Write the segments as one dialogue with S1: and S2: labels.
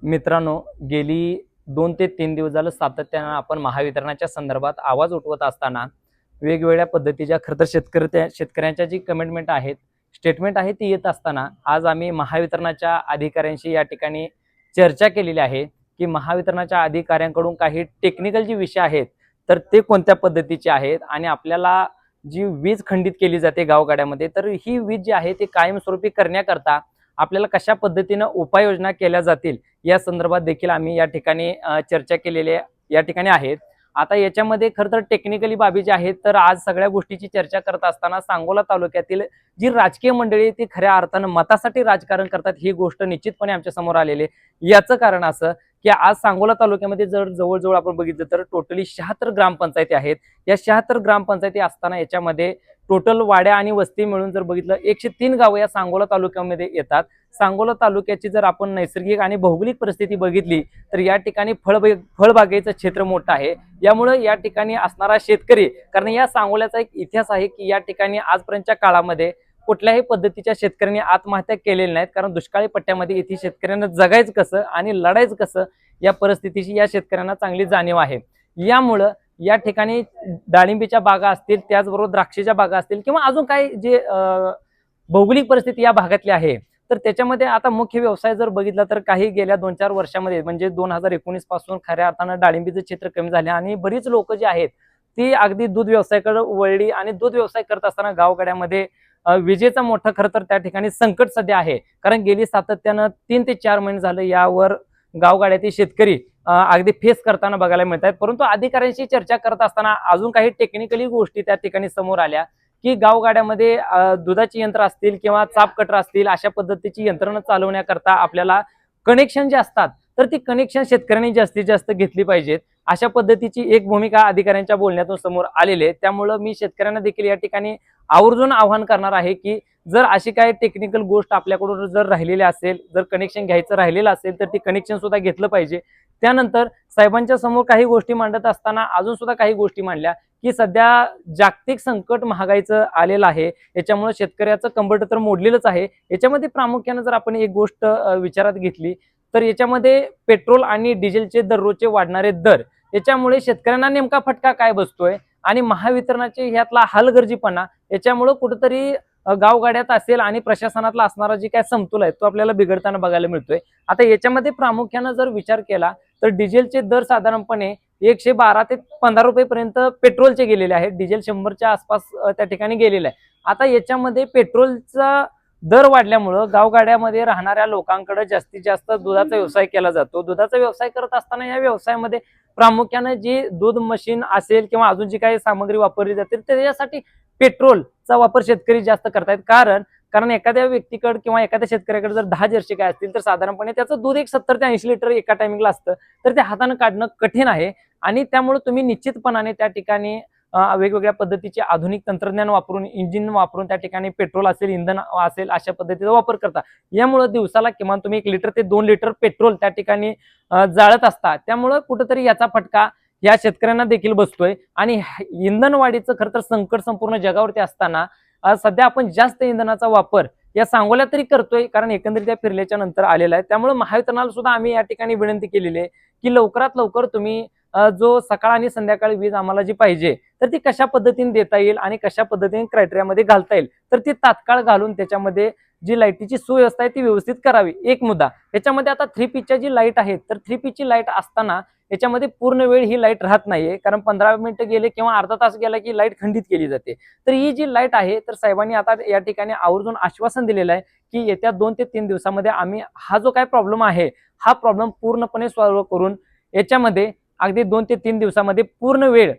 S1: मित्रांनो, गेली 2 ते 3 दिवस झालं सातत्यानं आपण महावितरणाच्या संदर्भात आवाज उठवत असताना वेगवेगळ्या पद्धतीच्या खरं तर शेतकऱ्यांच्या जी कमिटमेंट आहेत, स्टेटमेंट आहे ती येत असताना आज आम्ही महावितरणाच्या अधिकाऱ्यांशी या ठिकाणी चर्चा केलेली आहे, की महावितरणाच्या अधिकाऱ्यांकडून काही टेक्निकल जे विषय आहेत, तर ते कोणत्या पद्धतीचे आहेत आणि आपल्याला जी वीज खंडित केली जाते गावगाड्यामध्ये, तर ही वीज जी आहे ती कायमस्वरूपी करण्याकरता आपल्याला कशा पद्धतीनं उपाययोजना केल्या जातील या संदर्भात देखील आम्ही या ठिकाणी चर्चा केलेली या ठिकाणी आहेत. आता याच्यामध्ये खरं तर टेक्निकली बाबी ज्या आहेत, तर आज सगळ्या गोष्टीची चर्चा करत असताना सांगोला तालुक्यातील जी राजकीय मंडळी आहे ती खऱ्या अर्थानं मतासाठी राजकारण करतात ही गोष्ट निश्चितपणे आमच्या समोर आलेली आहे. याचं कारण असं की आज सांगोला तालुक्यामध्ये जर जवळजवळ आपण बघितलं तर टोटली 76 ग्रामपंचायती आहेत. या 76 ग्रामपंचायती असताना याच्यामध्ये टोटल वाड्या आणि वस्ती मिळून जर बघितलं 103 गावं या सांगोला तालुक्यामध्ये येतात. सांगोला तालुक्याची जर आपण नैसर्गिक आणि भौगोलिक परिस्थिती बघितली तर या ठिकाणी फळबागेचं क्षेत्र मोठं आहे. यामुळे या ठिकाणी असणारा शेतकरी, कारण या सांगोल्याचा एक इतिहास आहे की या ठिकाणी आजपर्यंतच्या काळामध्ये कुठल्याही पद्धतीच्या शेतकऱ्यांनी आत्महत्या केलेल्या नाहीत, कारण दुष्काळी पट्ट्यामध्ये इथे शेतकऱ्यांना जगायचं कसं आणि लढायचं कसं या परिस्थितीची या शेतकऱ्यांना चांगली जाणीव आहे. यामुळं या ठिकाणी डाळिंबीच्या बागा असतील, त्याचबरोबर द्राक्षेच्या बागा असतील किंवा अजून काही जे भौगोलिक परिस्थिती या भागातली आहे, तर त्याच्यामध्ये आता मुख्य व्यवसाय जर बघितला तर काही गेल्या 2-4 वर्षामध्ये म्हणजे 2019 पासून खऱ्या अर्थानं डाळिंबीचं क्षेत्र कमी झाले आणि बरीच लोक जे आहेत ती अगदी दूध व्यवसायाकडे वळली आणि दूध व्यवसाय करत असताना गावगाड्यामध्ये विजेचं मोठं खरं तर त्या ठिकाणी संकट सध्या आहे. कारण गेली सातत्यानं 3 ते 4 महिने झाले यावर गावगाड्यातील शेतकरी अगदी फेस करताना बघायला मिळत आहेत. परंतु अधिकाऱ्यांशी चर्चा करत असताना अजून काही टेक्निकली गोष्टी त्या ठिकाणी समोर आल्या की गावगाड्यामध्ये दुधाची यंत्र असतील किंवा चाप कटर असतील अशा पद्धतीची यंत्रणा चालवण्याकरता आपल्याला कनेक्शन जे असतात तर ती कनेक्शन शेतकऱ्यांनी जास्तीत जास्त घेतली पाहिजेत. अशा पद्धतीची एक भूमिका अधिकाऱ्यांच्या बोलण्यातून समोर आलेली आहे. त्यामुळं मी शेतकऱ्यांना देखील या ठिकाणी आवर्जून आवाहन करणार आहे की जर अशी काही टेक्निकल गोष्ट आपल्याकडून जर राहिलेली असेल, जर कनेक्शन घ्यायचं राहिलेलं असेल तर ती कनेक्शन सुद्धा घेतलं पाहिजे. त्यानंतर साहेबांच्या समोर काही गोष्टी मांडत असताना अजून सुद्धा काही गोष्टी मांडल्या की सध्या जागतिक संकट महागाईचं आलेलं आहे. याच्यामुळे शेतकऱ्याचं कंबरट तर मोडलेलंच आहे. याच्यामध्ये प्रामुख्याने जर आपण एक गोष्ट विचारात घेतली तर याच्यामध्ये पेट्रोल आणि डिझेलचे दररोजचे वाढणारे दर, याच्यामुळे शेतकऱ्यांना नेमका फटका काय बसतोय आणि महावितरणाचे ह्यातला हलगर्जीपणा याच्यामुळे कुठेतरी गावगाड्यात असेल आणि प्रशासनातला असणारा जे काय समतोल आहे तो आपल्याला बिघडताना बघायला मिळतोय. आता याच्यामध्ये प्रामुख्यानं जर विचार केला तर डिझेलचे दर साधारणपणे 112 ते 15 रुपये पर्यंत पेट्रोलचे गेलेले आहेत. डिझेल 100च्या आसपास त्या ठिकाणी गेलेलं आहे. आता याच्यामध्ये पेट्रोलचा दर वाढल्यामुळं गावगाड्यामध्ये राहणाऱ्या लोकांकडे जास्तीत जास्त दुधाचा व्यवसाय केला जातो. दुधाचा व्यवसाय करत असताना या व्यवसायामध्ये प्रामुख्याने जी दूध मशीन असेल किंवा अजून जी काही सामग्री वापरली जाते त्याच्यासाठी पेट्रोलचा वापर शेतकरी जास्त करतायत. कारण एखाद्या व्यक्तीकडे किंवा एखाद्या शेतकऱ्याकडे जर 10 जर्सी गाय असतील तर साधारणपणे त्याचं दूध एक 70 ते 80 लिटर एका टायमिंगला असतं, तर ते हाताने काढणं कठीण आहे. आणि त्यामुळे तुम्ही निश्चितपणाने त्या ठिकाणी वेगवेगळ्या पद्धतीचे आधुनिक तंत्रज्ञान वापरून, इंजिन वापरून त्या ठिकाणी पेट्रोल असेल, इंधन असेल अशा पद्धतीचा वापर करता. यामुळे दिवसाला किमान तुम्ही 1 लिटर ते 2 लिटर पेट्रोल त्या ठिकाणी जाळत असता. त्यामुळे कुठेतरी याचा फटका या शेतकऱ्यांना देखील बसतोय आणि इंधनवाढीचं खरं तर संकट संपूर्ण जगावरती असताना सध्या आपण जास्त इंधनाचा वापर या सांगोल्यात तरी करतोय, कारण एकंदरीत त्या फिरल्याच्या नंतर आलेला आहे. त्यामुळे महावितरणाला सुद्धा आम्ही या ठिकाणी विनंती केलेली आहे की लवकरात लवकर तुम्ही जो सकाळ आणि संध्याकाळी वीज आम्हाला जी पाहिजे तर ती कशा पद्धतीने देता येईल आणि कशा पद्धतीने क्रायटेरियामध्ये घालता येईल तर ती तात्काळ घालून त्याच्यामध्ये जी लाईटीची सुव्यवस्था आहे ती व्यवस्थित करावी. एक मुद्दा याच्यामध्ये आता 3Pच्या जी लाईट आहे तर 3Pची लाईट असताना याच्यामध्ये पूर्ण वेळ ही लाईट राहत नाहीये, कारण 15 मिनिटं गेले किंवा अर्धा तास गेला की लाईट खंडित केली जाते. तर ही जी लाईट आहे तर साहेबांनी आता या ठिकाणी आवर्जून आश्वासन दिलेलं आहे की येत्या 2 ते 3 दिवसामध्ये आम्ही हा जो काय प्रॉब्लेम आहे हा प्रॉब्लेम पूर्णपणे सॉल्व्ह करून याच्यामध्ये अगदी 2 ते 3 दिवसामध्ये पूर्ण वेळ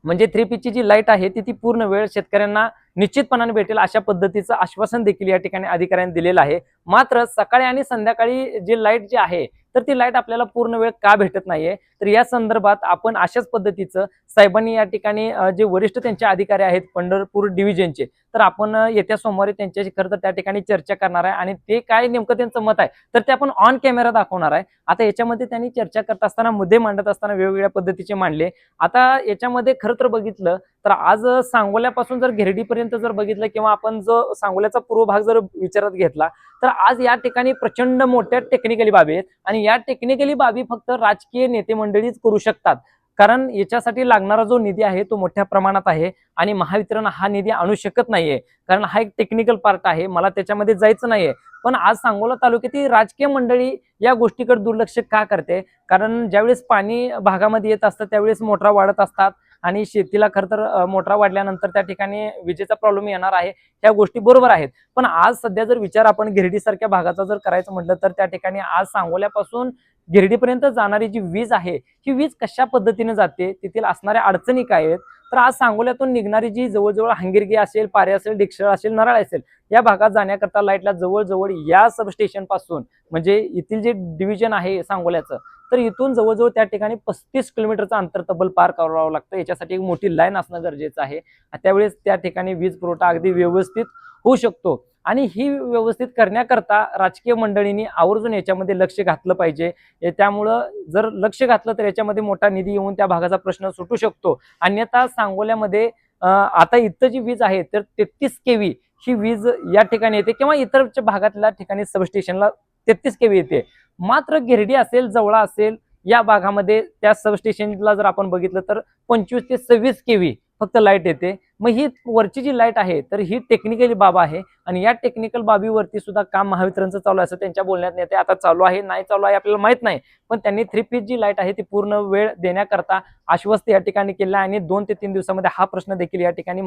S1: म्हणजे 3Pची जी लाईट आहे ती पूर्ण वेळ शेतकऱ्यांना निश्चितपणाने भेटेल अशा पद्धतीचं आश्वासन देखील या ठिकाणी अधिकाऱ्यांनी दिलेलं आहे. मात्र सकाळी आणि संध्याकाळी जी लाईट जी आहे तर ती लाईट आपल्याला पूर्ण वेळ का भेटत नाहीये, तर या संदर्भात आपण अशाच पद्धतीचं साहेबांनी या ठिकाणी जे वरिष्ठ त्यांचे अधिकारी आहेत पंढरपूर डिव्हिजनचे, तर आपण येत्या सोमवारी त्यांच्याशी खरं तर त्या ठिकाणी चर्चा करणार आहे आणि ते काय नेमकं त्यांचं मत आहे तर ते आपण ऑन कॅमेरा दाखवणार आहे. आता याच्यामध्ये त्यांनी चर्चा करत असताना मुद्दे मांडत असताना वेगवेगळ्या पद्धतीचे मांडले. आता याच्यामध्ये खरं तर बघितलं तर आज सांगोल्यापासून जर गिरडीपर्यंत आजपर्यंत जर बघितलं किंवा आपण जो सांगोल्याचा पूर्व भाग जर विचारात घेतला तर आज या ठिकाणी प्रचंड मोठ्या टेक्निकली बाबी आहेत आणि या टेक्निकली बाबी फक्त राजकीय नेते मंडळीच करू शकतात. कारण याच्यासाठी लागणारा जो निधी आहे तो मोठ्या प्रमाणात आहे आणि महावितरण हा निधी आणू शकत नाहीये, कारण हा एक टेक्निकल पार्ट आहे, मला त्याच्यामध्ये जायचं नाहीये. पण आज सांगोला तालुक्यातील राजकीय मंडळी या गोष्टीकडे दुर्लक्ष का करते? कारण ज्यावेळेस पाणी भागामध्ये येत असतं त्यावेळेस मोटरा वाढत असतात आणि शेतीला खरं तर मोटरा वाढल्यानंतर त्या ठिकाणी विजेचा प्रॉब्लेम येणार आहे, ह्या गोष्टी बरोबर आहेत. पण आज सध्या जर विचार आपण गिरडीसारख्या भागाचा जर करायचं म्हटलं तर त्या ठिकाणी आज सांगोल्यापासून गिरडीपर्यंत जाणारी जी वीज आहे ही वीज कशा पद्धतीने जाते, तेथील असणाऱ्या अडचणी काय आहेत? तर आज सांगोल्यातून निघणारी जी जवळजवळ हंगिरगी असेल, पारे असेल, डिक्षळ असेल, नराळ असेल, या भागात जाण्याकरता लाईटला जवळजवळ या सबस्टेशन पासून म्हणजे इथील जे डिव्हिजन आहे सांगोल्याचं, तर इथून जवळजवळ त्या ठिकाणी 35 किलोमीटरचं अंतर तब्बल पार करावं लागतं. याच्यासाठी एक मोठी लाईन असणं गरजेचं आहे. त्यावेळेस त्या ठिकाणी वीज पुरवठा अगदी व्यवस्थित होऊ शकतो आणि ही व्यवस्थित करण्याकरता राजकीय मंडळींनी आवर्जून याच्यामध्ये लक्ष घातलं पाहिजे. त्यामुळं जर लक्ष घातलं तर याच्यामध्ये मोठा निधी येऊन त्या भागाचा प्रश्न सुटू शकतो. अन्यथा सांगोल्यामध्ये आता इथं जी वीज आहे तर 33 केव्ही ही वीज या ठिकाणी येते किंवा इतर भागातल्या ठिकाणी सबस्टेशनला 33 केव्ही येते. मात्र गिरडी असेल, जवळा असेल, या भागामध्ये त्या सबस्टेशनला जर आपण बघितलं तर 25 ते 26 केव्ही फक्त लाईट येते. मग ही वरची जी लाईट आहे तर ही टेक्निकली बाब आहे आणि या टेक्निकल बाबीवरती सुद्धा काम महावितरणचं चालू आहे असं त्यांच्या बोलण्यात येते. आता चालू आहे नाही चालू आहे आपल्याला माहित नाही, पण त्यांनी 3 पीस जी लाईट आहे ती पूर्ण वेळ देण्याकरता आश्वस्त या ठिकाणी केलं आणि 2 ते 3 दिवसामध्ये हा प्रश्न देखील या ठिकाणी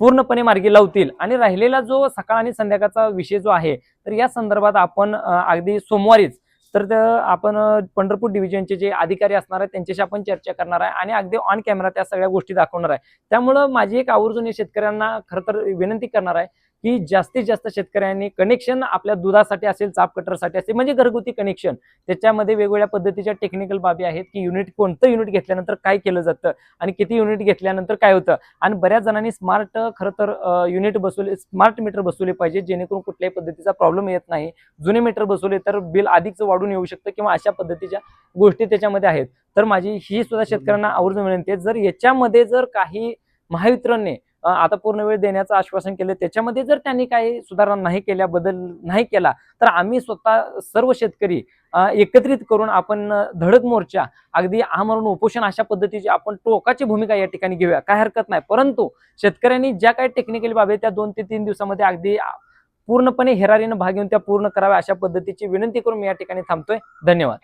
S1: पूर्णपणे मार्गी लावतील. आणि राहिलेला जो सकाळ आणि संध्याकाळचा विषय जो आहे तर या संदर्भात आपण अगदी सोमवारीच तर आपण पंढरपूर डिव्हिजनचे जे अधिकारी असणार आहेत त्यांच्याशी आपण चर्चा करणार आहे आणि अगदी ऑन कॅमेरा त्या सगळ्या गोष्टी दाखवणार आहे. त्यामुळं माझी एक आवर्जून शेतकऱ्यांना खरं तर विनंती करणार आहे की जास्तीत जास्त शेतकऱ्यांनी कनेक्शन आपल्या दुधासाठी असेल, चाप कटरसाठी असेल, म्हणजे घरगुती कनेक्शन, त्याच्यामध्ये वेगवेगळ्या पद्धतीच्या टेक्निकल बाबी आहेत की युनिट कोणतं युनिट घेतल्यानंतर काय केलं जातं आणि किती युनिट घेतल्यानंतर काय होतं. आणि बऱ्याच जणांनी स्मार्ट खरं तर युनिट बसवले, स्मार्ट मीटर बसवले पाहिजे जेणेकरून कुठल्याही पद्धतीचा प्रॉब्लेम येत नाही. जुने मीटर बसवले तर बिल अधिकच वाढून येऊ शकतं किंवा अशा पद्धतीच्या गोष्टी त्याच्यामध्ये आहेत. तर माझी ही सुद्धा शेतकऱ्यांना आवर्जून विनंती आहे, जर याच्यामध्ये जर काही महावितरणने आता पूर्ण वेळ देण्याचं आश्वासन केलं, त्याच्यामध्ये जर त्यांनी काही सुधारणा नाही केल्या, बदल नाही केला, तर आम्ही स्वतः सर्व शेतकरी एकत्रित करून आपण धडक मोर्चा, अगदी आमरण उपोषण अशा पद्धतीची आपण टोकाची भूमिका या ठिकाणी घेऊया, काय हरकत नाही. परंतु शेतकऱ्यांनी ज्या काही टेक्निकल बाबी त्या 2 ते 3 दिवसामध्ये अगदी पूर्णपणे हेरारीनं भाग घेऊन त्या पूर्ण कराव्या अशा पद्धतीची विनंती करून मी या ठिकाणी थांबतोय. धन्यवाद.